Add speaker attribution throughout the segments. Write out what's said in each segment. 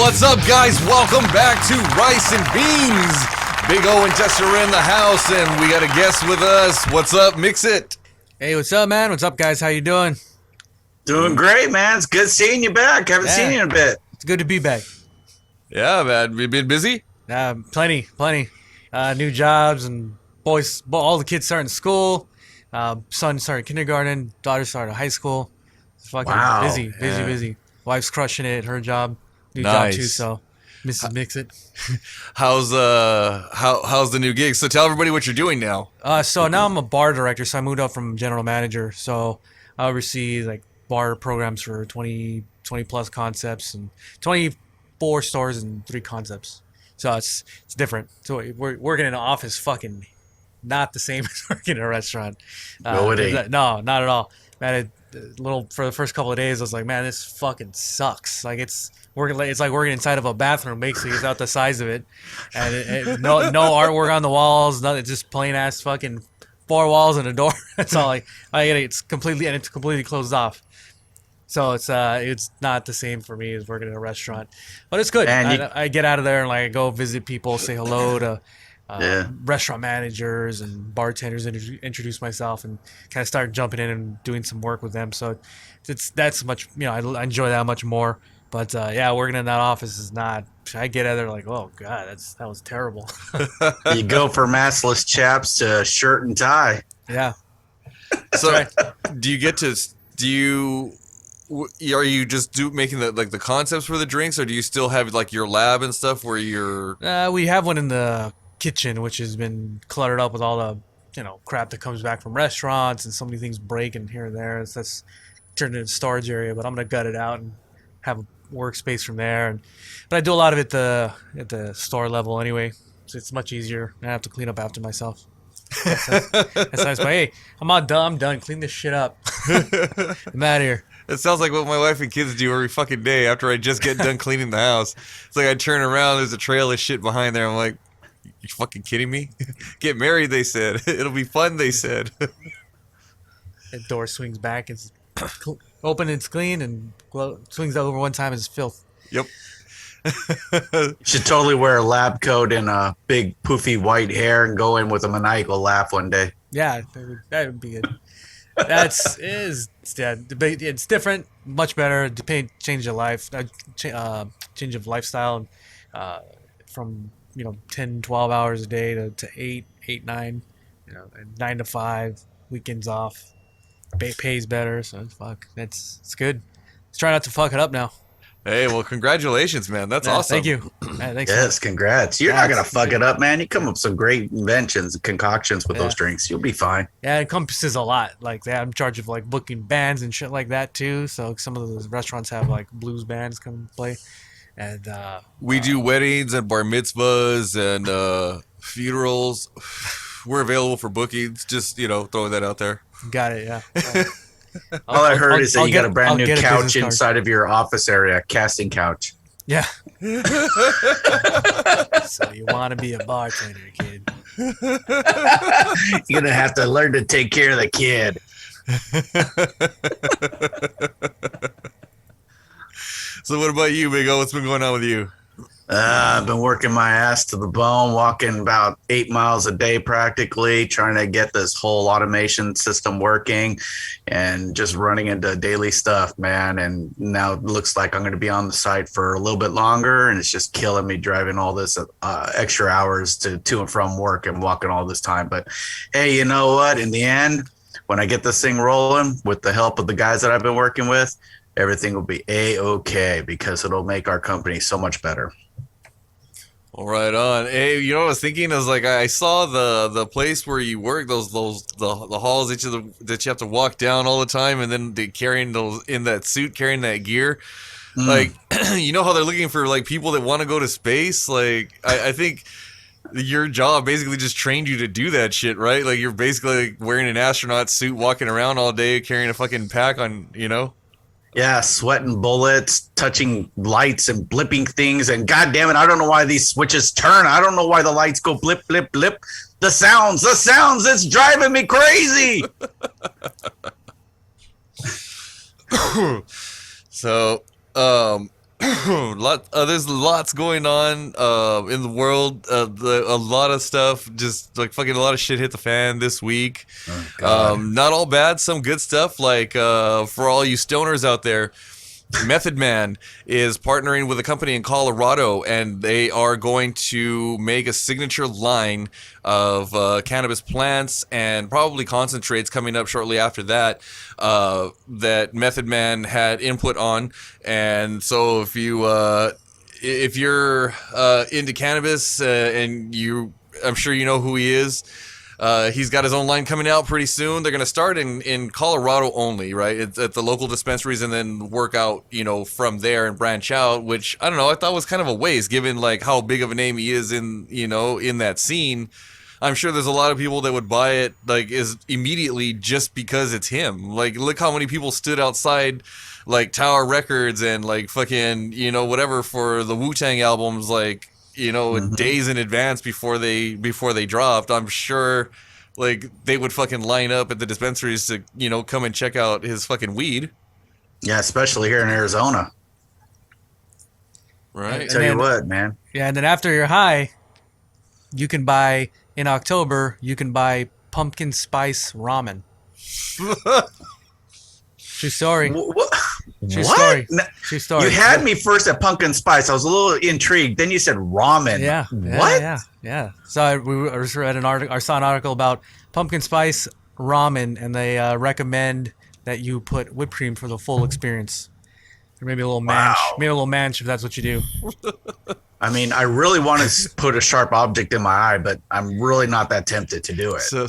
Speaker 1: What's up, guys? Welcome back to Rice and Beans. Big O and Jester are in the house, and we got a guest with us. What's up? Mix it.
Speaker 2: Hey, what's up, man? What's up, guys? How you doing?
Speaker 3: Doing great, man. It's good seeing you back. Haven't seen you in a bit.
Speaker 2: It's good to be back.
Speaker 1: Yeah, man. You been busy?
Speaker 2: Plenty. New jobs and boys. All the kids starting school. Son started kindergarten. Daughter started high school. It's fucking busy. Wife's crushing it. Her job, new job too. So, Mrs. Mix It.
Speaker 1: How's the new gig? So tell everybody what you're doing now.
Speaker 2: So now I'm a bar director. So I moved up from general manager. So I oversee like bar programs for 20 plus concepts and 24 stores and 3 concepts. So it's different. So we're working in an office, fucking not the same as working in a restaurant.
Speaker 3: No, it ain't.
Speaker 2: No, not at all. Man, for the first couple of days, I was like, man, this fucking sucks. Like it's like working inside of a bathroom, basically. It's out the size of it, and no artwork on the walls, nothing, just plain ass fucking 4 walls and a door. That's all. It's completely closed off. So it's not the same for me as working in a restaurant, but it's good. I get out of there and I go visit people, say hello to restaurant managers and bartenders, introduce myself, and kind of start jumping in and doing some work with them. So that's much, I enjoy that much more. But working in that office is not. I get out there like, oh god, that was terrible.
Speaker 3: You go from massless chaps to shirt and tie.
Speaker 2: Yeah.
Speaker 1: So right. Are you just making the concepts for the drinks, or do you still have like your lab and stuff where you're?
Speaker 2: We have one in the kitchen, which has been cluttered up with all the crap that comes back from restaurants, and so many things break in here and there. That's turned into a storage area, but I'm gonna gut it out and have a workspace from there. But I do a lot of it at the store level anyway, so it's much easier. I have to clean up after myself. That's nice. But hey, I'm done. Clean this shit up. I'm out of here.
Speaker 1: It sounds like what my wife and kids do every fucking day after I just get done cleaning the house. It's like I turn around, there's a trail of shit behind there. I'm like, you fucking kidding me? Get married, they said. It'll be fun, they said.
Speaker 2: The door swings back, it's open, it's clean, and swings over one time, it's filth.
Speaker 1: Yep.
Speaker 3: You should totally wear a lab coat and a big poofy white hair and go in with a maniacal laugh one day.
Speaker 2: Yeah, that would be good. It's different, much better. Change of life, change of lifestyle, from 10, 12 hours a day to 8, 9, and 9 to 5, weekends off. Pays better, so it's good. Let's try not to fuck it up now.
Speaker 1: Hey, well, congratulations, man. That's awesome.
Speaker 2: Thank you. Thanks.
Speaker 3: Yes, congrats. You're not going to fuck it up, man. You come up with some great inventions and concoctions with those drinks. You'll be fine.
Speaker 2: Yeah, it encompasses a lot. Like, I'm in charge of, like, booking bands and shit like that, too. So some of those restaurants have, like, blues bands come and play. And
Speaker 1: we do weddings and bar mitzvahs and funerals. We're available for bookings. Just, throwing that out there.
Speaker 2: Got it, yeah.
Speaker 3: All I heard is that you got a brand new couch inside of your office area, a casting couch.
Speaker 2: Yeah. So you want to be a bartender, kid.
Speaker 3: You're going to have to learn to take care of the kid.
Speaker 1: So what about you, Big O? What's been going on with you?
Speaker 3: I've been working my ass to the bone, walking about 8 miles a day practically, trying to get this whole automation system working and just running into daily stuff, man. And now it looks like I'm going to be on the site for a little bit longer, and it's just killing me driving all this extra hours to and from work and walking all this time. But hey, you know what? In the end, when I get this thing rolling with the help of the guys that I've been working with, everything will be A-okay because it'll make our company so much better.
Speaker 1: All right on. Hey, what I was thinking? I was like, I saw the place where you work, the halls that you have to walk down all the time, and then they carrying those in that suit, carrying that gear. Like, how they're looking for like people that want to go to space. Like, I think your job basically just trained you to do that shit, right? Like, you're basically like wearing an astronaut suit, walking around all day, carrying a fucking pack on,
Speaker 3: Yeah, sweating bullets, touching lights and blipping things. And God damn it, I don't know why these switches turn. I don't know why the lights go blip, blip, blip. The sounds, it's driving me crazy.
Speaker 1: So, There's lots going on in the world. A lot of stuff, just like fucking a lot of shit hit the fan this week.
Speaker 3: Oh, God.
Speaker 1: Not all bad, some good stuff. Like for all you stoners out there, Method Man is partnering with a company in Colorado, and they are going to make a signature line of cannabis plants and probably concentrates coming up shortly after that. That Method Man had input on, and so if you're into cannabis and I'm sure you know who he is. He's got his own line coming out pretty soon. They're going to start in Colorado only, right? It's at the local dispensaries and then work out, from there and branch out, which I don't know. I thought was kind of a waste given like how big of a name he is in that scene. I'm sure there's a lot of people that would buy it like is immediately just because it's him. Like, look how many people stood outside like Tower Records and like fucking, whatever for the Wu-Tang albums, like, days in advance before they dropped. I'm sure like they would fucking line up at the dispensaries to, come and check out his fucking weed.
Speaker 3: Yeah, especially here in Arizona.
Speaker 1: Right.
Speaker 3: Tell you what, man.
Speaker 2: Yeah, and then after you're high, you can buy in October. You can buy pumpkin spice ramen. True story.
Speaker 3: What?
Speaker 2: True story. True story.
Speaker 3: You had me first at pumpkin spice. I was a little intrigued. Then you said ramen.
Speaker 2: Yeah.
Speaker 3: What?
Speaker 2: Yeah. So I read an article. I saw an article about pumpkin spice ramen, and they recommend that you put whipped cream for the full experience. Or maybe a little manch.
Speaker 3: Wow.
Speaker 2: Maybe a little manch if that's what you do.
Speaker 3: I mean, I really want to put a sharp object in my eye, but I'm really not that tempted to do it.
Speaker 1: So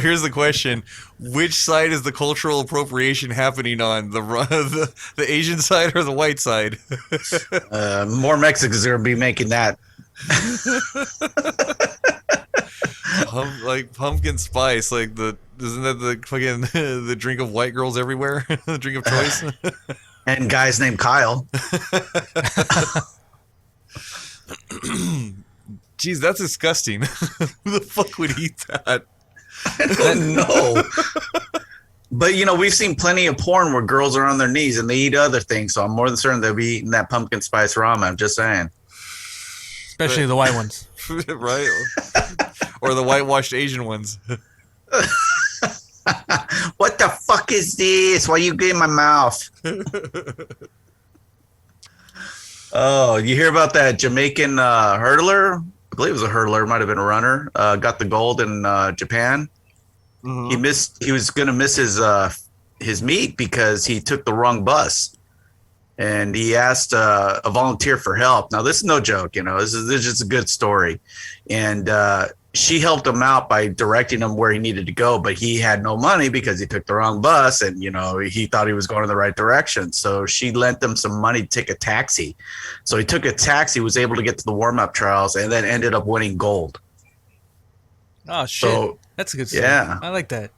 Speaker 1: here's the question: which side is the cultural appropriation happening on? The Asian side or the white side?
Speaker 3: More Mexicans are going to be making that.
Speaker 1: Like pumpkin spice, like isn't that the fucking the drink of white girls everywhere? The drink of choice.
Speaker 3: And guys named Kyle.
Speaker 1: Jeez, that's disgusting. Who the fuck would eat that?
Speaker 3: I don't know. But, we've seen plenty of porn where girls are on their knees and they eat other things. So I'm more than certain they'll be eating that pumpkin spice ramen. I'm just saying.
Speaker 2: Especially the white ones.
Speaker 1: Right? Or the whitewashed Asian ones.
Speaker 3: What the fuck is this? Why you get in my mouth? Oh, you hear about that Jamaican hurdler? I believe it was a hurdler, might have been a runner. Got the gold in Japan. Mm-hmm. He was going to miss his meet because he took the wrong bus, and he asked a volunteer for help. Now, this is no joke. This is just a good story, and she helped him out by directing him where he needed to go, but he had no money because he took the wrong bus, and he thought he was going in the right direction. So she lent him some money to take a taxi. So he took a taxi, was able to get to the warm-up trials, and then ended up winning gold.
Speaker 2: Oh shit,
Speaker 3: so,
Speaker 2: that's a good story.
Speaker 3: Yeah,
Speaker 2: I like that.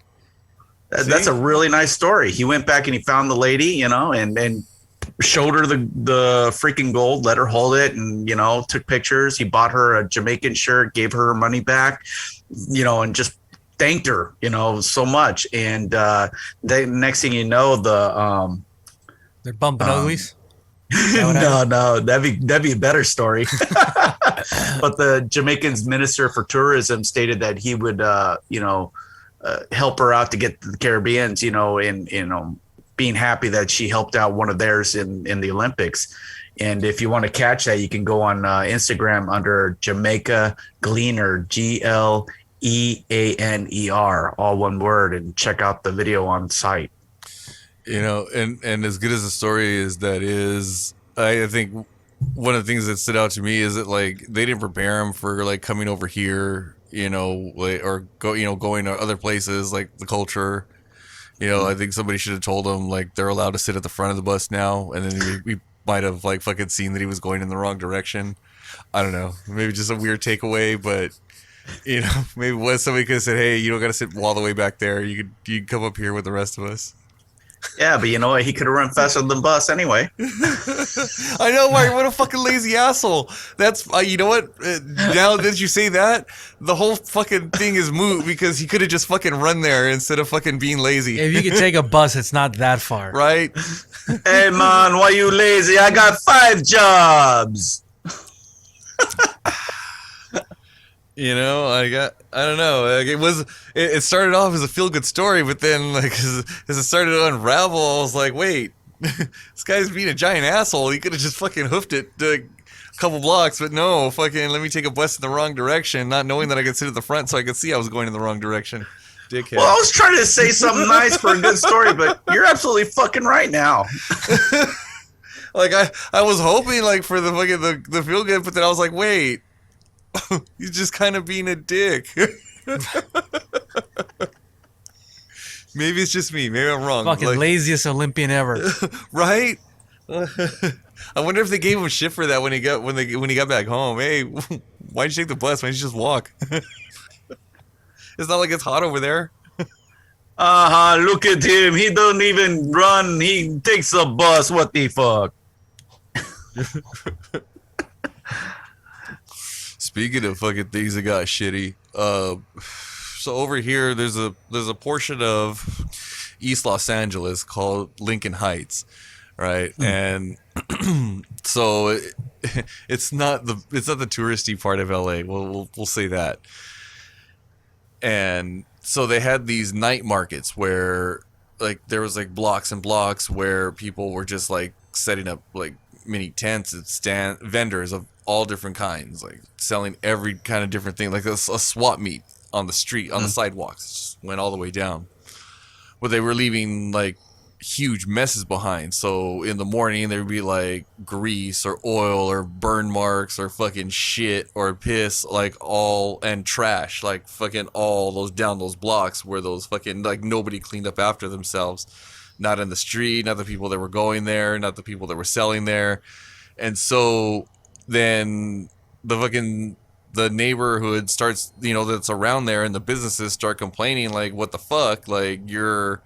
Speaker 3: That's a really nice story. He went back and he found the lady, and showed her the freaking gold, let her hold it, and took pictures. He bought her a Jamaican shirt, gave her money back, and just thanked her so much. And the next thing you know,
Speaker 2: they're bumping uglies.
Speaker 3: No, that'd be a better story. But the Jamaican's minister for tourism stated that he would help her out to get to the Caribbeans, in being happy that she helped out one of theirs in the Olympics. And if you want to catch that, you can go on Instagram under Jamaica Gleaner, GLEANER, all one word, and check out the video on site.
Speaker 1: And as good as the story is, I think one of the things that stood out to me is that like they didn't prepare him for like coming over here, or going to other places, like the culture. I think somebody should have told him like they're allowed to sit at the front of the bus now, and then we might have like fucking seen that he was going in the wrong direction. I don't know, maybe just a weird takeaway, but maybe somebody could have said, hey, you don't got to sit all the way back there. You could come up here with the rest of us.
Speaker 3: Yeah, but you know what? He could have run faster than the bus anyway.
Speaker 1: I know, Mark. What a fucking lazy asshole. That's you know what? Now that you say that, the whole fucking thing is moot because he could have just fucking run there instead of fucking being lazy.
Speaker 2: If you could take a bus, it's not that far.
Speaker 1: Right?
Speaker 3: Hey man, why you lazy? I got 5 jobs.
Speaker 1: You know, I don't know. Like it started off as a feel good story, but then like as it started to unravel, I was like, wait, this guy's being a giant asshole. He could have just fucking hoofed it a couple blocks, but no, fucking let me take a bus in the wrong direction, not knowing that I could sit at the front so I could see I was going in the wrong direction. Dickhead.
Speaker 3: Well, I was trying to say something nice for a good story, but you're absolutely fucking right now.
Speaker 1: Like I was hoping like for the fucking the feel good, but then I was like, wait. He's just kind of being a dick. Maybe it's just me. Maybe I'm wrong.
Speaker 2: Fucking
Speaker 1: like,
Speaker 2: laziest Olympian ever.
Speaker 1: right? I wonder if they gave him shit for that when he got back home. Hey, why'd you take the bus? Why didn't you just walk? It's not like it's hot over there.
Speaker 3: Look at him. He don't even run. He takes a bus. What the fuck?
Speaker 1: Speaking of fucking things that got shitty, so over here there's a portion of East Los Angeles called Lincoln Heights, right? And so it's not the touristy part of LA. We'll say that. And so they had these night markets where like there was like blocks and blocks where people were just like setting up like mini tents and vendors of all different kinds, like selling every kind of different thing, like a swap meet on the street, on the sidewalks, just went all the way down. But they were leaving like huge messes behind. So in the morning there would be like grease or oil or burn marks or fucking shit or piss, like all, and trash, like fucking all those down those blocks where those fucking like nobody cleaned up after themselves. Not in the street, not the people that were going there, not the people that were selling there. And so then the neighborhood starts, you know, that's around there, and the businesses start complaining like, what the fuck, like you're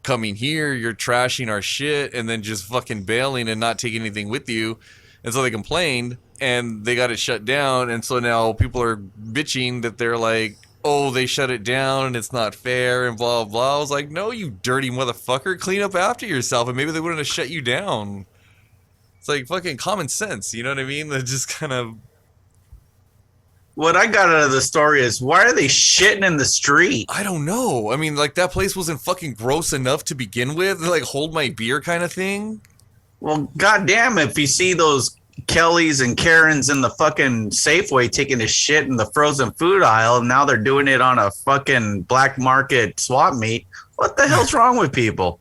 Speaker 1: coming here, you're trashing our shit and then just fucking bailing and not taking anything with you. And so they complained and they got it shut down. And so now people are bitching that they're like, oh, they shut it down and it's not fair and blah blah. I was like, no, you dirty motherfucker, clean up after yourself and maybe they wouldn't have shut you down. It's like fucking common sense, you know what I mean? That just kind of...
Speaker 3: What I got out of the story is, why are they shitting in the street?
Speaker 1: I don't know. I mean, like, that place wasn't fucking gross enough to begin with. Like, hold my beer kind of thing.
Speaker 3: Well, goddamn, if you see those Kellys and Karens in the fucking Safeway taking a shit in the frozen food aisle, and now they're doing it on a fucking black market swap meet, what the hell's wrong with people?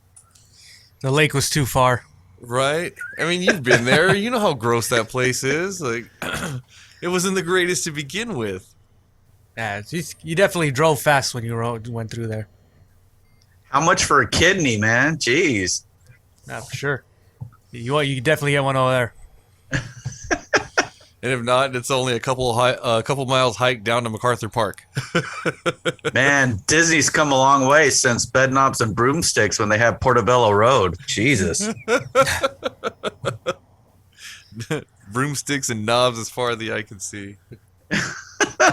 Speaker 2: The lake was too far.
Speaker 1: Right? I mean, you've been there. You know how gross that place is. Like, it wasn't the greatest to begin with.
Speaker 2: Yeah, you definitely drove fast when you went through there.
Speaker 3: How much for a kidney, man? Jeez.
Speaker 2: Yeah, for sure. You definitely get one over there.
Speaker 1: And if not, it's only a couple miles hike down to MacArthur Park.
Speaker 3: Man, Disney's come a long way since Bedknobs and Broomsticks when they had Portobello Road. Jesus.
Speaker 1: Broomsticks and knobs as far as the eye can see.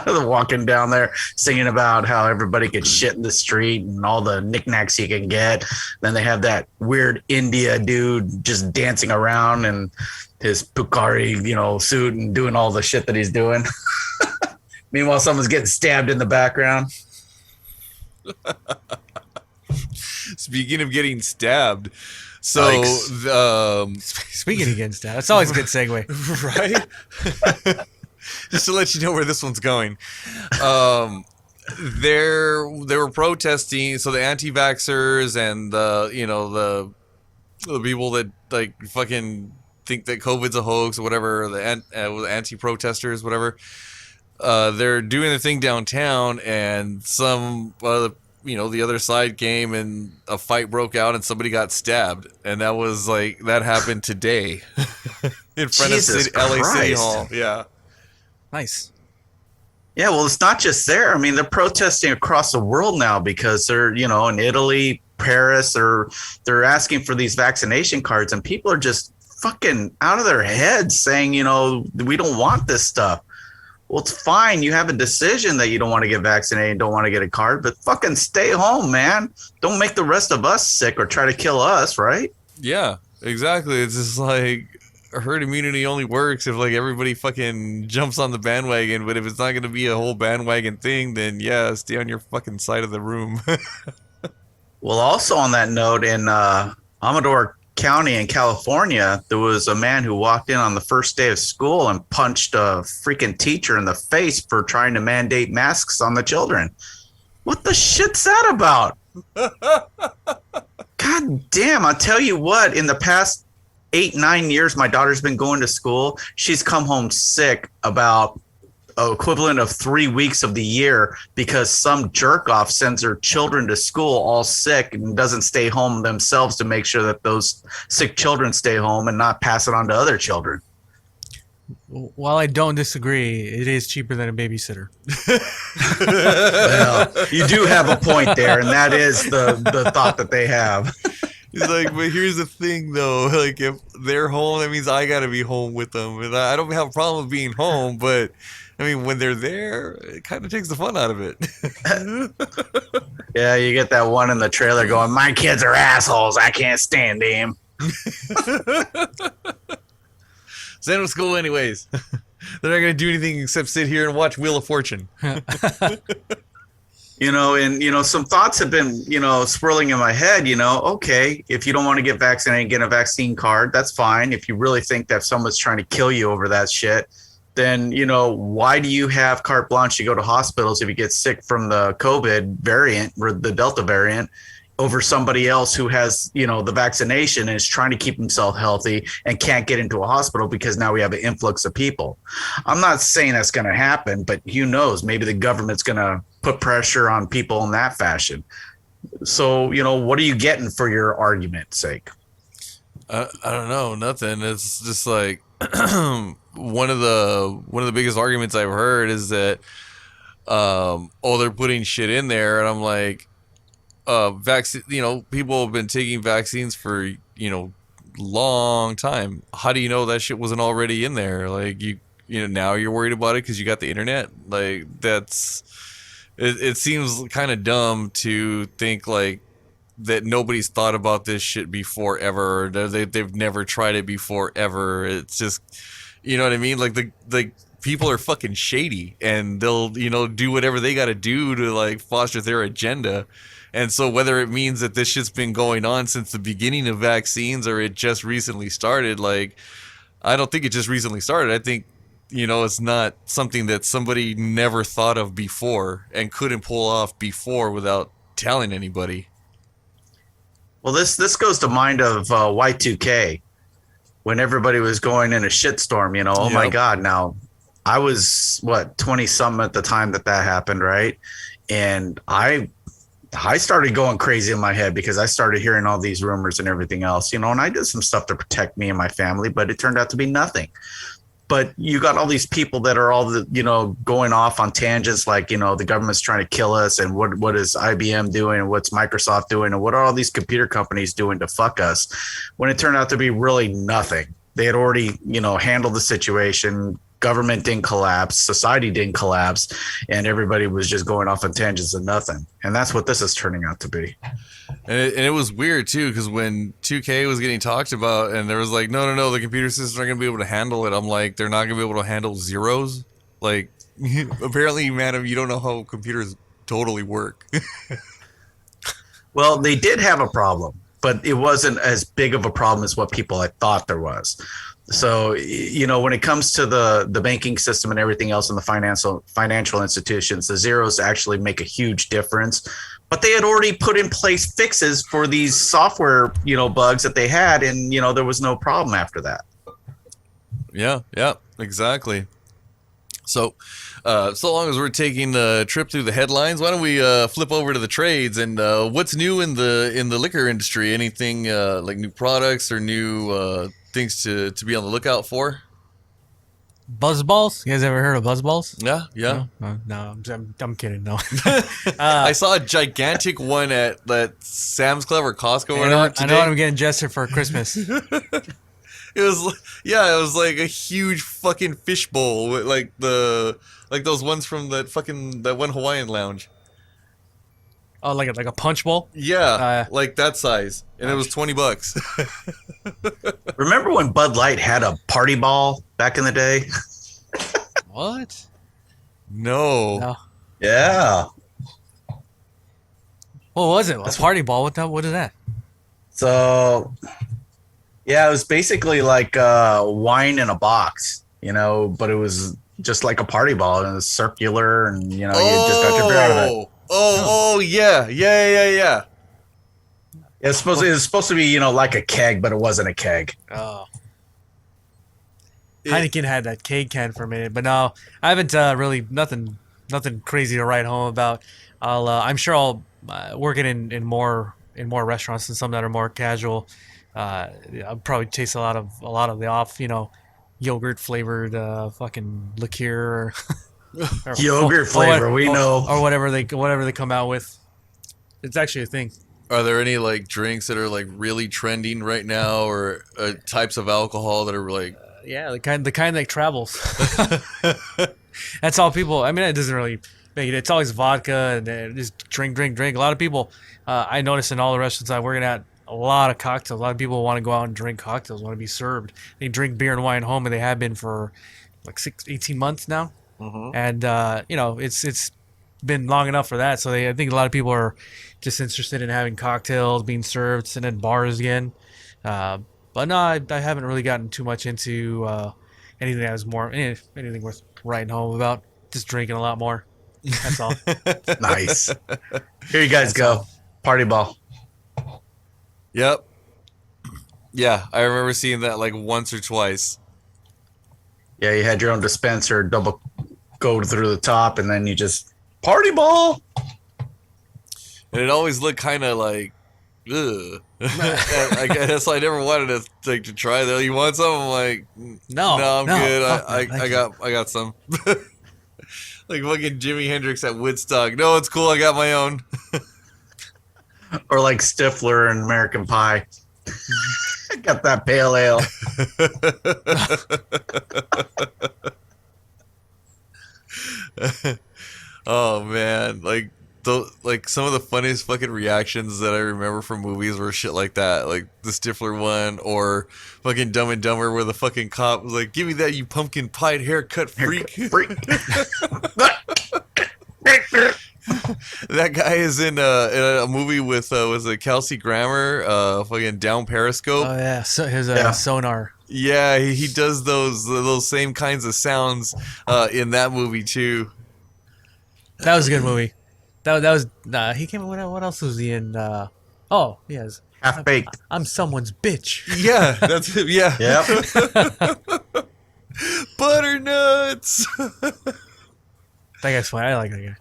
Speaker 3: Walking down there singing about how everybody could shit in the street and all the knickknacks you can get. Then they have that weird India dude just dancing around in his Pukari, suit and doing all the shit that he's doing. Meanwhile, someone's getting stabbed in the background.
Speaker 1: Speaking of getting stabbed, so
Speaker 2: speaking of getting stabbed, that's always a good segue,
Speaker 1: right? Just to let you know where this one's going. They were protesting, so the anti-vaxxers and the people that like fucking think that COVID's a hoax or whatever, the anti-protesters, whatever. They're doing their thing downtown, and some the other side came and a fight broke out and somebody got stabbed, and that happened today in front of LA City Hall. Yeah.
Speaker 2: Nice.
Speaker 3: Yeah, well, it's not just there. I mean, they're protesting across the world now because they're, in Italy, Paris, or they're asking for these vaccination cards, and people are just fucking out of their heads saying, we don't want this stuff. Well, it's fine. You have a decision that you don't want to get vaccinated and don't want to get a card, but fucking stay home, man. Don't make the rest of us sick or try to kill us, right?
Speaker 1: Yeah, exactly. It's just like herd immunity only works if like everybody fucking jumps on the bandwagon, but if it's not going to be a whole bandwagon thing, then yeah, stay on your fucking side of the room.
Speaker 3: Well, also on that note, in Amador County in California, there was a man who walked in on the first day of school and punched a freaking teacher in the face for trying to mandate masks on the children. What the shit's that about? God damn, I'll tell you what, in the past 8-9 years my daughter's been going to school, she's come home sick about equivalent of 3 weeks of the year because some jerk off sends her children to school all sick and doesn't stay home themselves to make sure that those sick children stay home and not pass it on to other children.
Speaker 2: While I don't disagree, it is cheaper than a babysitter.
Speaker 3: Well, you do have a point there, and that is the thought that they have.
Speaker 1: He's like, but here's the thing though, like if they're home, that means I gotta be home with them. And I don't have a problem with being home, but I mean, when they're there, it kind of takes the fun out of it.
Speaker 3: Yeah, you get that one in the trailer going, my kids are assholes. I can't stand them.
Speaker 1: Send them to school anyways. They're not going to do anything except sit here and watch Wheel of Fortune.
Speaker 3: Some thoughts have been, swirling in my head, okay, if you don't want to get vaccinated, get a vaccine card. That's fine. If you really think that someone's trying to kill you over that shit, then, why do you have carte blanche to go to hospitals if you get sick from the COVID variant or the Delta variant over somebody else who has, the vaccination and is trying to keep himself healthy and can't get into a hospital because now we have an influx of people? I'm not saying that's going to happen, but who knows? Maybe the government's going to put pressure on people in that fashion. So, what are you getting for your argument's sake?
Speaker 1: I don't know, nothing. It's just like one of the biggest arguments I've heard is that they're putting shit in there, and I'm like, vaccine, people have been taking vaccines for long time. How do you know that shit wasn't already in there? Like now you're worried about it because you got the internet. Like it seems kind of dumb to think like that nobody's thought about this shit before ever. Or they've never tried it before ever. It's just, you know what I mean? Like the people are fucking shady, and they'll do whatever they got to do to like foster their agenda. And so whether it means that this shit's been going on since the beginning of vaccines or it just recently started, like I don't think it just recently started. I think it's not something that somebody never thought of before and couldn't pull off before without telling anybody.
Speaker 3: Well, this goes to mind of Y2K when everybody was going in a shitstorm, oh my God. Now I was 20 something at the time that happened. Right. And I started going crazy in my head because I started hearing all these rumors and everything else, and I did some stuff to protect me and my family, but it turned out to be nothing. But you got all these people that are all going off on tangents like, the government's trying to kill us, and what is IBM doing, and what's Microsoft doing, and what are all these computer companies doing to fuck us, when it turned out to be really nothing. They had already, handled the situation. Government didn't collapse, society didn't collapse, and everybody was just going off on tangents and nothing. And that's what this is turning out to be.
Speaker 1: And it was weird too, because when 2K was getting talked about, and there was like, no, the computer systems aren't going to be able to handle it. I'm like, they're not going to be able to handle zeros? Like, apparently, madam, you don't know how computers totally work.
Speaker 3: Well, they did have a problem, but it wasn't as big of a problem as what people had thought there was. So, when it comes to the banking system and everything else in the financial institutions, the zeros actually make a huge difference. But they had already put in place fixes for these software, bugs that they had. And, there was no problem after that.
Speaker 1: Yeah, exactly. So, so long as we're taking the trip through the headlines, why don't we flip over to the trades and what's new in the liquor industry? Anything like new products or new things to be on the lookout for?
Speaker 2: Buzzballs? You guys ever heard of buzzballs?
Speaker 1: Yeah, yeah.
Speaker 2: No, I'm kidding. No.
Speaker 1: I saw a gigantic one at that Sam's Club or Costco or
Speaker 2: I
Speaker 1: whatever
Speaker 2: know, I
Speaker 1: today.
Speaker 2: know what I'm getting Jester for Christmas.
Speaker 1: It was like a huge fucking fishbowl with like those ones from that one Hawaiian lounge.
Speaker 2: Oh, like a punch bowl?
Speaker 1: Yeah, like that size, and it was $20.
Speaker 3: Remember when Bud Light had a party ball back in the day?
Speaker 2: What?
Speaker 1: No.
Speaker 2: No.
Speaker 3: Yeah.
Speaker 2: What was it? A party ball? What is that?
Speaker 3: So, yeah, it was basically like wine in a box, but it was just like a party ball, and it was circular, and you just got your beer out of it.
Speaker 1: Oh, yeah.
Speaker 3: It was supposed to be, like a keg, but it wasn't a keg.
Speaker 2: Oh. Heineken had that keg can for a minute, but no, I haven't really nothing crazy to write home about. I'm sure I'll working in more restaurants and some that are more casual. I'll probably taste a lot of the off, yogurt flavored fucking liqueur. Or
Speaker 3: Yogurt flavor, we know.
Speaker 2: Or whatever they come out with. It's actually a thing.
Speaker 1: Are there any like drinks that are like really trending right now, or types of alcohol that are like?
Speaker 2: Yeah, the kind that travels. That's all people. I mean, it doesn't really make it. It's always vodka and just drink. A lot of people. I notice in all the restaurants I work at, a lot of cocktails. A lot of people want to go out and drink cocktails. Want to be served. They drink beer and wine home, and they have been for like 18 months now.
Speaker 1: Mm-hmm.
Speaker 2: And it's been long enough for that. So I think a lot of people are just interested in having cocktails being served, sitting in bars again. But no, I haven't really gotten too much into anything that was anything worth writing home about. Just drinking a lot more. That's all.
Speaker 3: Nice. Here you guys go. Party ball.
Speaker 1: Yep. Yeah, I remember seeing that like once or twice.
Speaker 3: Yeah, you had your own dispenser, double go through the top, and then you just party ball.
Speaker 1: And it always looked kind of like, ugh. I guess I never wanted to try that. You want some? I'm like, no, I'm good. I got some. Like fucking Jimi Hendrix at Woodstock. No, it's cool. I got my own.
Speaker 3: Or like Stifler and American Pie. Got that pale ale.
Speaker 1: Oh man, like some of the funniest fucking reactions that I remember from movies were shit like that, like the Stifler one, or fucking Dumb and Dumber, where the fucking cop was like, "Give me that, you pumpkin pie haircut freak." That guy is in a movie with was it Kelsey Grammer, fucking Down Periscope.
Speaker 2: Oh yeah, so his sonar.
Speaker 1: Yeah, he does those same kinds of sounds in that movie too.
Speaker 2: That was a good movie. That was he came. What else was he in? Oh yes,
Speaker 3: Half Baked.
Speaker 2: I'm someone's bitch.
Speaker 1: Yeah, that's it. Yeah.
Speaker 3: Yep.
Speaker 1: Butternuts.
Speaker 2: That guy's funny. I like that guy.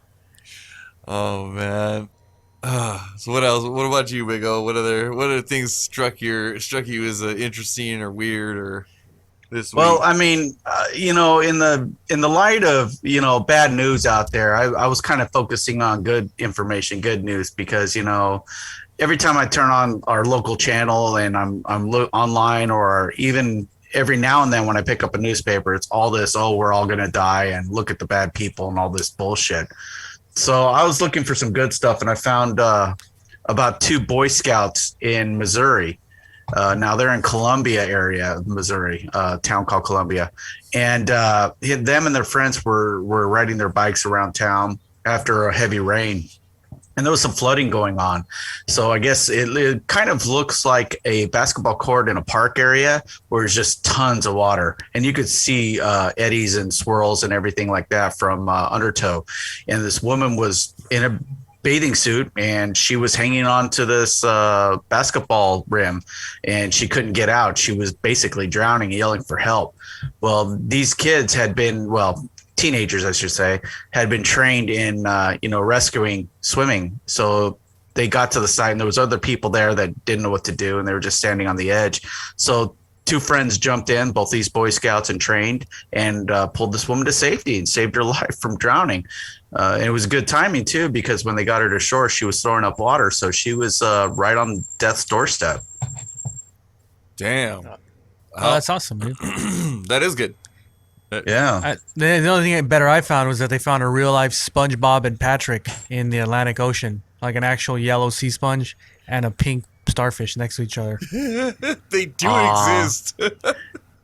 Speaker 1: Oh man. So what else? What about you, Big O? What other things struck you as interesting or weird or this week?
Speaker 3: Well, I mean, in the light of bad news out there, I was kind of focusing on good information, good news, because every time I turn on our local channel and I'm online, or even every now and then when I pick up a newspaper, it's all this, oh, we're all gonna die, and look at the bad people and all this bullshit. So I was looking for some good stuff, and I found about 2 Boy Scouts in Missouri. Now they're in Columbia area of Missouri, a town called Columbia, and them and their friends were riding their bikes around town after a heavy rain, and there was some flooding going on. So I guess it kind of looks like a basketball court in a park area where there's just tons of water, and you could see eddies and swirls and everything like that from undertow. And this woman was in a bathing suit, and she was hanging on to this basketball rim, and she couldn't get out. She was basically drowning, yelling for help. Well, these kids had been, teenagers, I should say, had been trained in, rescuing swimming. So they got to the side, and there was other people there that didn't know what to do, and they were just standing on the edge. So two friends jumped in, both these Boy Scouts, and trained and pulled this woman to safety and saved her life from drowning. And it was good timing too, because when they got her to shore, she was throwing up water, so she was right on death's doorstep.
Speaker 1: Damn.
Speaker 2: Oh, that's awesome, dude.
Speaker 1: That is good.
Speaker 3: Yeah.
Speaker 2: The only thing better I found was that they found a real life SpongeBob and Patrick in the Atlantic Ocean, like an actual yellow sea sponge and a pink starfish next to each other.
Speaker 1: They do exist.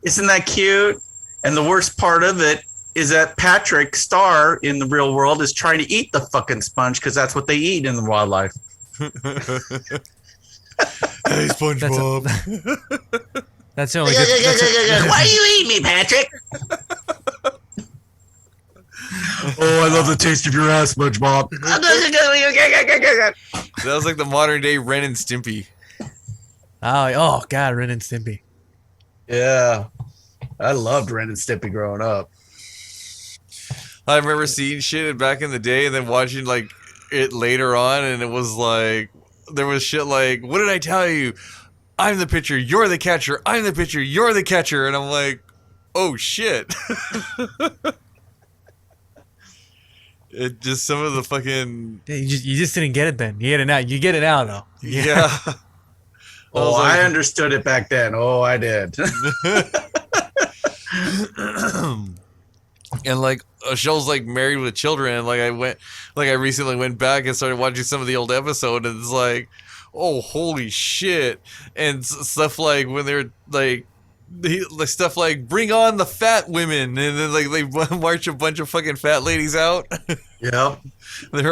Speaker 3: Isn't that cute? And the worst part of it is that Patrick Star in the real world is trying to eat the fucking sponge because that's what they eat in the wildlife.
Speaker 1: Hey, SpongeBob.
Speaker 2: That's the only good.
Speaker 3: Why do you eat me, Patrick? Oh, I love the taste of your ass, SpongeBob.
Speaker 1: That was like the modern day Ren and Stimpy.
Speaker 2: Oh, God, Ren and Stimpy.
Speaker 3: Yeah. I loved Ren and Stimpy growing up.
Speaker 1: I remember seeing shit back in the day and then watching like it later on, and it was like there was shit like, what did I tell you? I'm the pitcher, you're the catcher. I'm the pitcher, you're the catcher. And I'm like, oh shit. It just some of the fucking
Speaker 2: You just didn't get it then. You get it now. You get it now, though.
Speaker 1: yeah.
Speaker 3: Oh, I understood it back then. Oh, I did.
Speaker 1: And like shows like Married with Children, and I recently went back and started watching some of the old episodes, and it's like, oh holy shit. And stuff like when they're like stuff like bring on the fat women, and then like they march a bunch of fucking fat ladies out.
Speaker 3: Yep.
Speaker 1: When they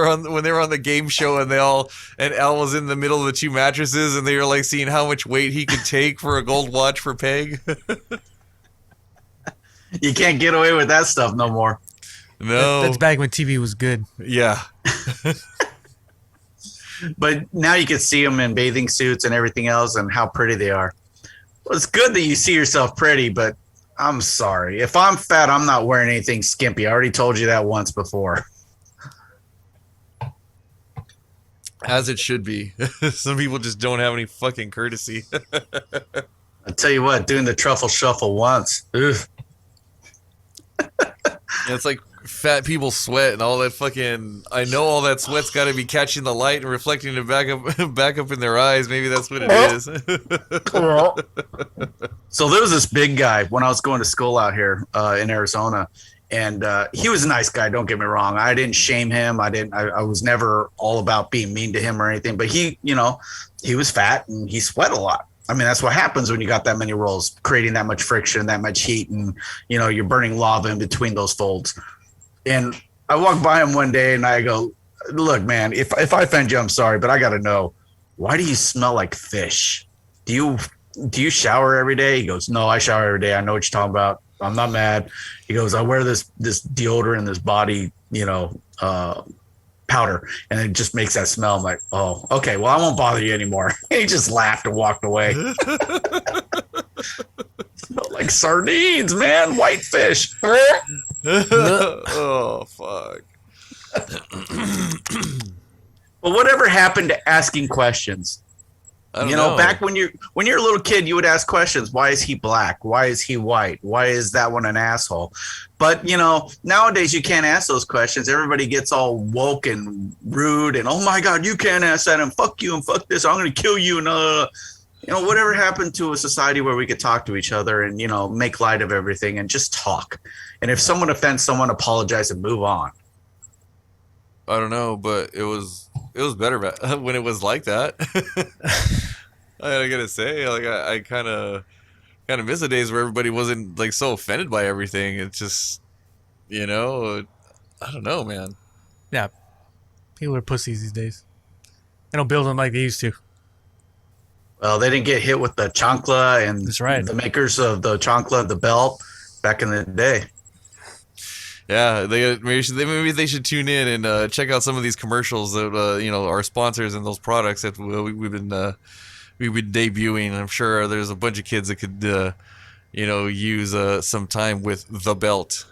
Speaker 1: were on the game show, and Al was in the middle of the two mattresses, and they were like seeing how much weight he could take for a gold watch for Peg.
Speaker 3: You can't get away with that stuff no more.
Speaker 1: No.
Speaker 2: That's back when TV was good.
Speaker 1: Yeah.
Speaker 3: But now you can see them in bathing suits and everything else and how pretty they are. Well, it's good that you see yourself pretty, but I'm sorry. If I'm fat, I'm not wearing anything skimpy. I already told you that once before.
Speaker 1: As it should be. Some people just don't have any fucking courtesy.
Speaker 3: I'll tell you what, doing the truffle shuffle once. Ugh.
Speaker 1: It's like fat people sweat and all that fucking. I know all that sweat's got to be catching the light and reflecting it back up in their eyes. Maybe that's what it is.
Speaker 3: So there was this big guy when I was going to school out here in Arizona, and he was a nice guy. Don't get me wrong. I didn't shame him. I was never all about being mean to him or anything. But he was fat and he sweat a lot. I mean, that's what happens when you got that many rolls, creating that much friction, that much heat, and you're burning lava in between those folds. And I walked by him one day and I go, look, man, if I offend you, I'm sorry, but I got to know, why do you smell like fish? Do you shower every day? He goes, no, I shower every day. I know what you're talking about. I'm not mad. He goes, I wear this deodorant, this body, powder, and it just makes that smell. I'm like, oh, okay, well, I won't bother you anymore. He just laughed and walked away. Smelled like sardines, man. White fish.
Speaker 1: Oh, fuck.
Speaker 3: Well, whatever happened to asking questions?
Speaker 1: I don't know.
Speaker 3: Back when you're a little kid, you would ask questions. Why is he black? Why is he white? Why is that one an asshole? But, nowadays you can't ask those questions. Everybody gets all woke and rude and, oh my God, you can't ask that, and fuck you and fuck this. I'm going to kill you. And, whatever happened to a society where we could talk to each other and, make light of everything and just talk. And if someone offends someone, apologize and move on.
Speaker 1: I don't know, but it was better when it was like that. I gotta say, like I kind of miss the days where everybody wasn't like so offended by everything. It's just, I don't know, man.
Speaker 2: Yeah, people are pussies these days. They don't build them like they used to.
Speaker 3: Well, they didn't get hit with the chancla and
Speaker 2: That's right.
Speaker 3: The makers of the chancla, the belt, back in the day.
Speaker 1: Yeah, maybe they should tune in and check out some of these commercials that our sponsors and those products that we've been debuting. I'm sure there's a bunch of kids that could use some time with the belt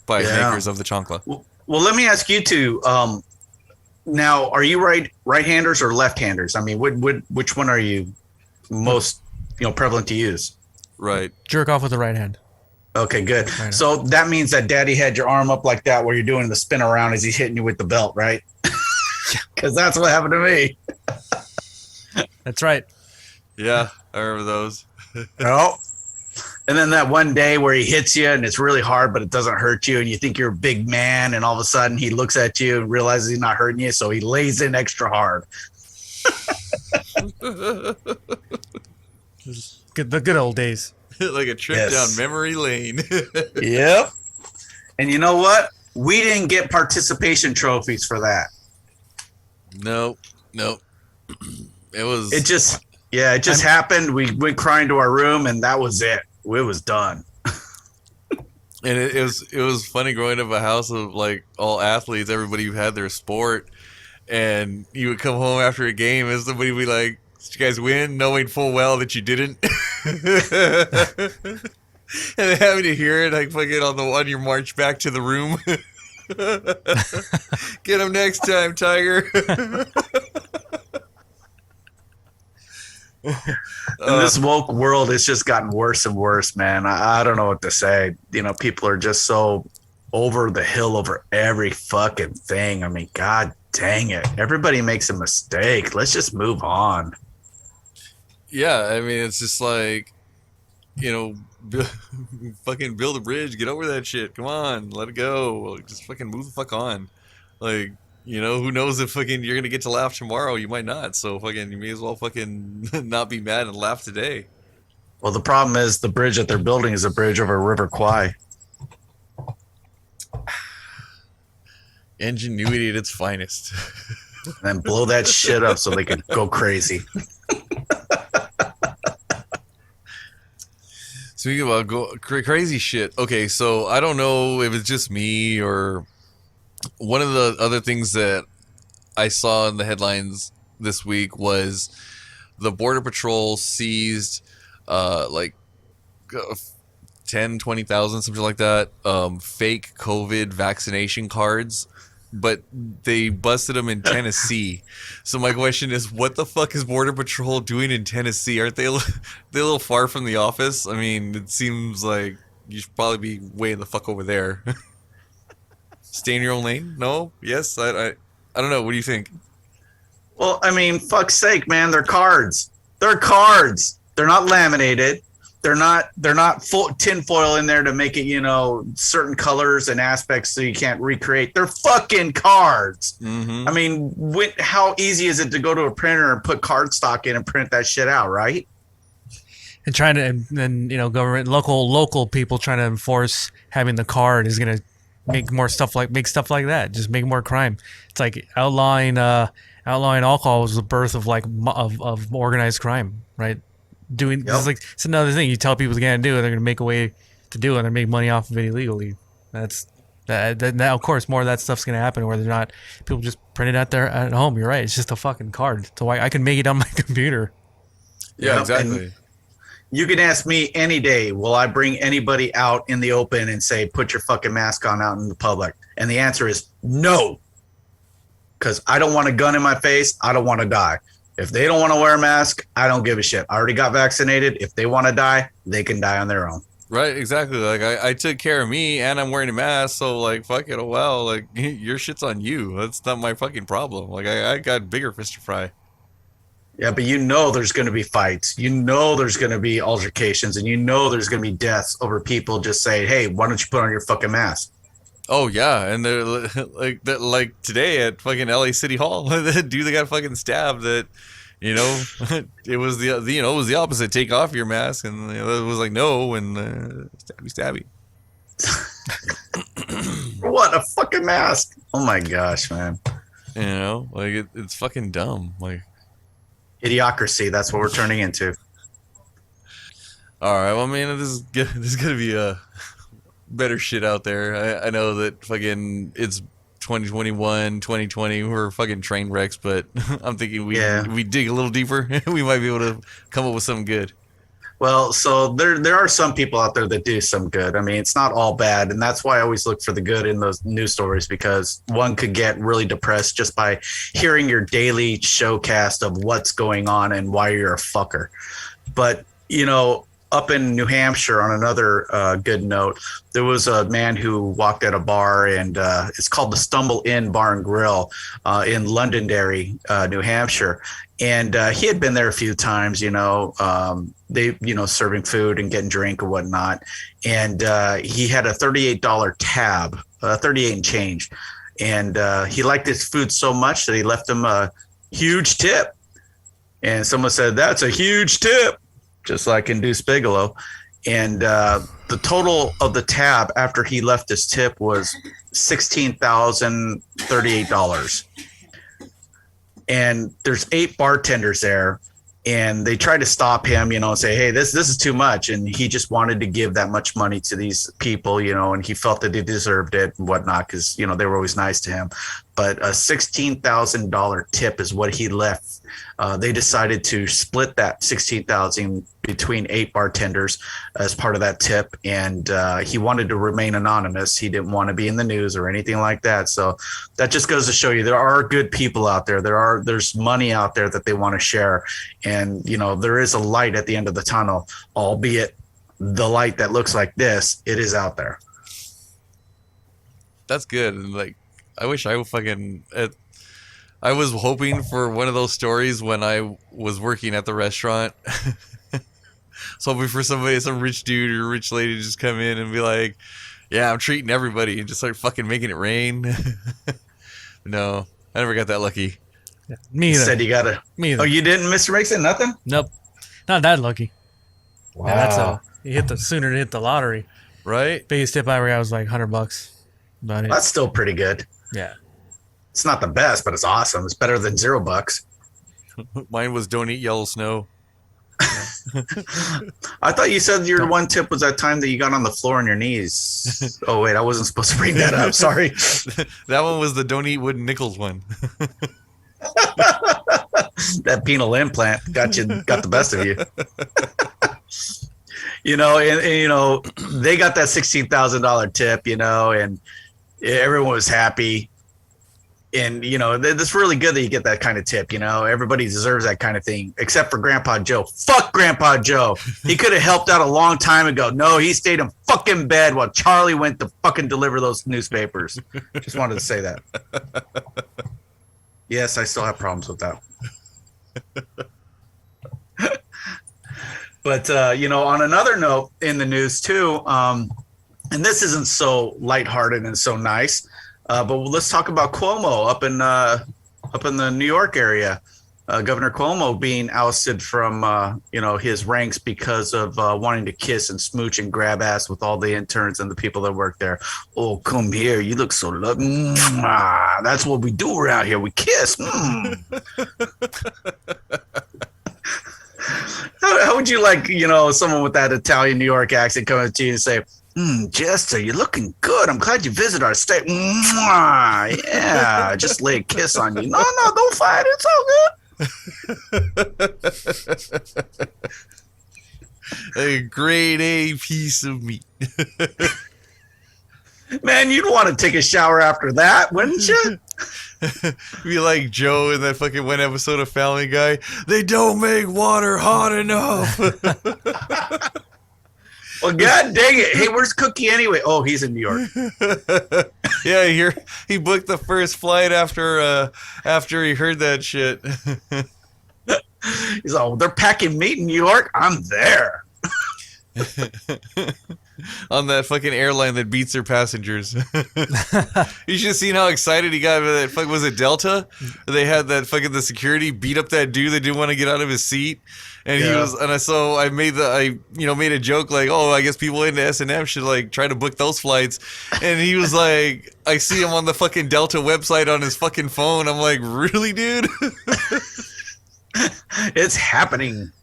Speaker 1: by makers of the chancla.
Speaker 3: Well, let me ask you two. Now, are you right-handers or left-handers? I mean, which one are you most prevalent to use?
Speaker 1: Right.
Speaker 2: Jerk off with the right hand.
Speaker 3: Okay, good.
Speaker 2: Right.
Speaker 3: So that means that Daddy had your arm up like that, where you're doing the spin around as he's hitting you with the belt, right? Because that's what happened to me.
Speaker 2: That's right.
Speaker 1: Yeah, I remember those.
Speaker 3: Oh. And then that one day where he hits you and it's really hard, but it doesn't hurt you, and you think you're a big man, and all of a sudden he looks at you and realizes he's not hurting you, so he lays in extra hard.
Speaker 2: The good old days.
Speaker 1: Like a trip
Speaker 3: Yes.
Speaker 1: down memory lane.
Speaker 3: Yep. And you know what? We didn't get participation trophies for that.
Speaker 1: Nope. It was.
Speaker 3: It just happened. We went crying to our room, and that was it. It was done.
Speaker 1: And it was funny growing up a house of like all athletes, everybody who had their sport, and you would come home after a game and somebody would be like, "Did you guys win?" knowing full well that you didn't. And then having to hear it like fucking on your march back to the room. Get him next time, Tiger.
Speaker 3: In this woke world, it's just gotten worse and worse, man. I don't know what to say. You know, people are just so over the hill over every fucking thing. I mean, God dang it. Everybody makes a mistake. Let's just move on.
Speaker 1: Yeah, I mean, it's just like, you know, fucking build a bridge, get over that shit. Come on, let it go. Like, just fucking move the fuck on. Like, you know, who knows if fucking you're gonna get to laugh tomorrow? You might not. So fucking, you may as well fucking not be mad and laugh today.
Speaker 3: Well, the problem is the bridge that they're building is a bridge over River Kwai.
Speaker 1: Ingenuity at its finest.
Speaker 3: And blow that shit up so they can go crazy.
Speaker 1: Speaking about crazy shit. Okay, so I don't know if it's just me or one of the other things that I saw in the headlines this week was the Border Patrol seized like 10, 20,000, something like that, fake COVID vaccination cards, but they busted them in Tennessee. So my question is, what the fuck is Border Patrol doing in Tennessee? Aren't they a little far from the office? I mean, it seems like you should probably be way the fuck over there. Stay in your own lane? No? Yes? I don't know. What do you think?
Speaker 3: Well, I mean, fuck's sake, man. They're cards. They're cards. They're not laminated. They're not full tinfoil in there to make it, you know, certain colors and aspects so you can't recreate. They're fucking cards.
Speaker 1: Mm-hmm.
Speaker 3: I mean, how easy is it to go to a printer and put cardstock in and print that shit out, right?
Speaker 2: And trying to, and then, you know, government, local people trying to enforce having the card is going to make stuff like that. Just make more crime. It's like outlawing alcohol was the birth of of organized crime, right? Doing this is like, it's another thing you tell people to do, and they're gonna make a way to do it, and they make money off of it illegally. Now of course more of that stuff's gonna happen where they're not, people just print it out there at home. You're right, it's just a fucking card. So I can make it on my computer.
Speaker 1: Yeah, exactly.
Speaker 3: And you can ask me any day, will I bring anybody out in the open and say, put your fucking mask on out in the public? And the answer is no. Because I don't want a gun in my face. I don't want to die. If they don't want to wear a mask, I don't give a shit. I already got vaccinated. If they want to die, they can die on their own.
Speaker 1: Right, exactly. Like I took care of me, and I'm wearing a mask, so like fuck it. Oh well, like your shit's on you. That's not my fucking problem. Like I got bigger fish to fry.
Speaker 3: Yeah, but you know there's going to be fights. You know there's going to be altercations, and you know there's going to be deaths over people just saying, "Hey, why don't you put on your fucking mask?"
Speaker 1: Oh yeah, and they're like today at fucking LA City Hall, the dude that got fucking stabbed. That, you know, it was it was the opposite. Take off your mask, and it was like no, and stabby.
Speaker 3: What a fucking mask! Oh my gosh, man!
Speaker 1: You know, like it's fucking dumb. Like
Speaker 3: Idiocracy. That's what we're turning into.
Speaker 1: all right, well, man, this is gonna be a better shit out there. I know that fucking it's 2021, 2020. We're fucking train wrecks, but I'm thinking we dig a little deeper, we might be able to come up with something good.
Speaker 3: Well, so there are some people out there that do some good. I mean, it's not all bad, and that's why I always look for the good in those news stories, because one could get really depressed just by hearing your daily showcast of what's going on and why you're a fucker. But, you know, up in New Hampshire, on another good note, there was a man who walked at a bar, and it's called the Stumble Inn Bar and Grill in Londonderry, New Hampshire. And he had been there a few times, they, serving food and getting drink or whatnot. And he had a $38 tab, 38 and change. And he liked his food so much that he left him a huge tip. And someone said, "That's a huge tip," just like in Deuce Bigelow. And the total of the tab after he left his tip was $16,038. And there's 8 bartenders there, and they tried to stop him, and say, "Hey, this is too much." And he just wanted to give that much money to these people, and he felt that they deserved it and whatnot, because they were always nice to him. But a $16,000 tip is what he left. They decided to split that $16,000 between 8 bartenders as part of that tip, and he wanted to remain anonymous. He didn't want to be in the news or anything like that. So that just goes to show you there are good people out there. There's money out there that they want to share, and there is a light at the end of the tunnel, albeit the light that looks like this. It is out there.
Speaker 1: That's good. And like, I wish I would fucking. I was hoping for one of those stories when I was working at the restaurant. So hoping for some rich dude or rich lady to just come in and be like, "Yeah, I'm treating everybody," and just start fucking making it rain. No, I never got that lucky.
Speaker 2: Yeah, me either.
Speaker 3: Said you gotta.
Speaker 2: Me either.
Speaker 3: Oh, you didn't, Mr. Mason? Nothing?
Speaker 2: Nope. Not that lucky.
Speaker 3: Wow.
Speaker 2: Yeah, that's you hit the sooner to hit the lottery.
Speaker 1: Right?
Speaker 2: Biggest tip I ever got was like $100. But
Speaker 3: That's still pretty good.
Speaker 2: yeah.
Speaker 3: It's not the best, but it's awesome. It's better than $0.
Speaker 1: Mine was don't eat yellow snow.
Speaker 3: I thought you said your one tip was that time that you got on the floor on your knees. Oh wait, I wasn't supposed to bring that up. Sorry.
Speaker 1: That one was the don't eat wooden nickels one.
Speaker 3: That penal implant got the best of you. And they got that $16,000 tip, and everyone was happy. And, it's really good that you get that kind of tip. Everybody deserves that kind of thing, except for Grandpa Joe. Fuck Grandpa Joe. He could have helped out a long time ago. No, he stayed in fucking bed while Charlie went to fucking deliver those newspapers. Just wanted to say that. Yes, I still have problems with that. But, on another note in the news too, and this isn't so lighthearted and so nice, but let's talk about Cuomo up in the New York area. Governor Cuomo being ousted from his ranks because of wanting to kiss and smooch and grab ass with all the interns and the people that work there. "Oh, come here! You look so lovely. That's what we do around here. We kiss." How would you like, someone with that Italian New York accent coming to you and say, "Jester, you're looking good. I'm glad you visit our state. Mwah, yeah, just lay a kiss on you. No, don't fight. It's all good."
Speaker 1: A grade A piece of meat.
Speaker 3: Man, you'd want to take a shower after that, wouldn't you?
Speaker 1: Be like Joe in that fucking one episode of Family Guy. "They don't make water hot enough."
Speaker 3: Well, god dang it. Hey, where's Cookie anyway? Oh, he's in New York.
Speaker 1: Yeah, he booked the first flight after he heard that shit.
Speaker 3: He's all, "They're packing meat in New York. I'm there."
Speaker 1: On that fucking airline that beats their passengers. You should have seen how excited he got with that. Was it Delta? They had that fucking the security beat up that dude that didn't want to get out of his seat, and he was. And I made made a joke like, "Oh, I guess people into S&M should like try to book those flights," and he was like, "I see him on the fucking Delta website on his fucking phone." I'm like, "Really, dude?"
Speaker 3: It's happening.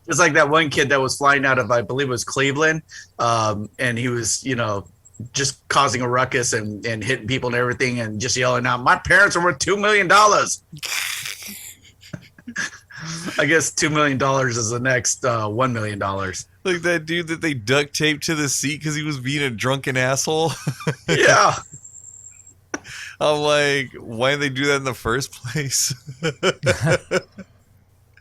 Speaker 3: It's like that one kid that was flying out of, I believe it was Cleveland, and he was, just causing a ruckus and hitting people and everything and just yelling out, "My parents are worth $2 million. I guess $2 million is the next $1 million.
Speaker 1: Like that dude that they duct taped to the seat because he was being a drunken asshole.
Speaker 3: Yeah.
Speaker 1: I'm like, why did they do that in the first place?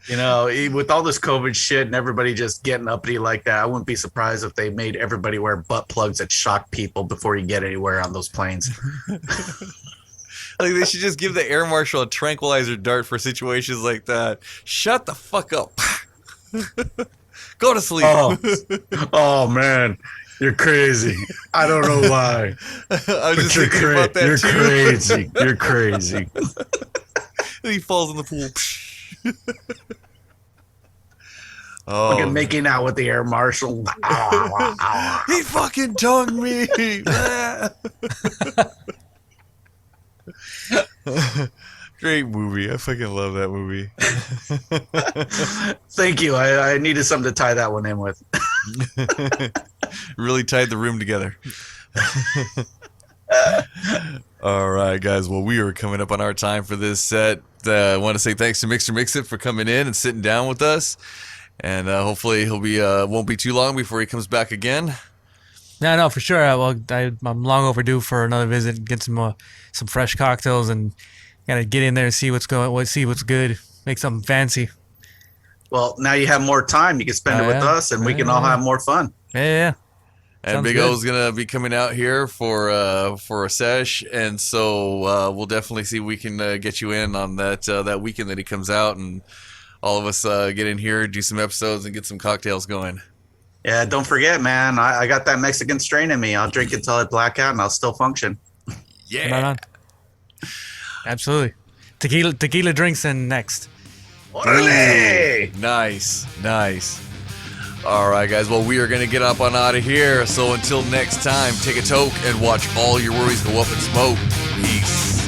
Speaker 3: You know, with all this COVID shit and everybody just getting uppity like that, I wouldn't be surprised if they made everybody wear butt plugs that shock people before you get anywhere on those planes.
Speaker 1: Like they should just give the air marshal a tranquilizer dart for situations like that. Shut the fuck up. Go to sleep.
Speaker 3: Oh man, you're crazy. I don't know why.
Speaker 1: I was just thinking about that
Speaker 3: you're
Speaker 1: too.
Speaker 3: crazy. You're crazy.
Speaker 1: And he falls in the pool.
Speaker 3: Fucking
Speaker 1: Oh,
Speaker 3: making out with the air marshal.
Speaker 1: he fucking tongued me. Great movie. I fucking love that movie.
Speaker 3: Thank you. I needed something to tie that one in with.
Speaker 1: Really tied the room together. All right, guys. Well, we are coming up on our time for this set. I want to say thanks to Mixer Mixit for coming in and sitting down with us. And hopefully he'll be won't be too long before he comes back again.
Speaker 2: No, for sure. I'm long overdue for another visit. Get some fresh cocktails and gotta get in there and see what's good. Make something fancy.
Speaker 3: Well, now you have more time. You can spend it with us, and we can all have more fun.
Speaker 2: Yeah.
Speaker 1: And
Speaker 2: Sounds
Speaker 1: Big
Speaker 2: good.
Speaker 1: O's gonna be coming out here for a sesh, and so we'll definitely see if we can get you in on that weekend that he comes out, and all of us get in here, do some episodes, and get some cocktails going.
Speaker 3: Yeah, don't forget, man. I got that Mexican strain in me. I'll drink until I black out, and I'll still function.
Speaker 1: Yeah.
Speaker 2: Right on. Absolutely. Tequila drinks in next.
Speaker 3: Orale!
Speaker 1: Nice. All right, guys. Well, we are going to get up on out of here. So until next time, take a toke and watch all your worries go up in smoke. Peace.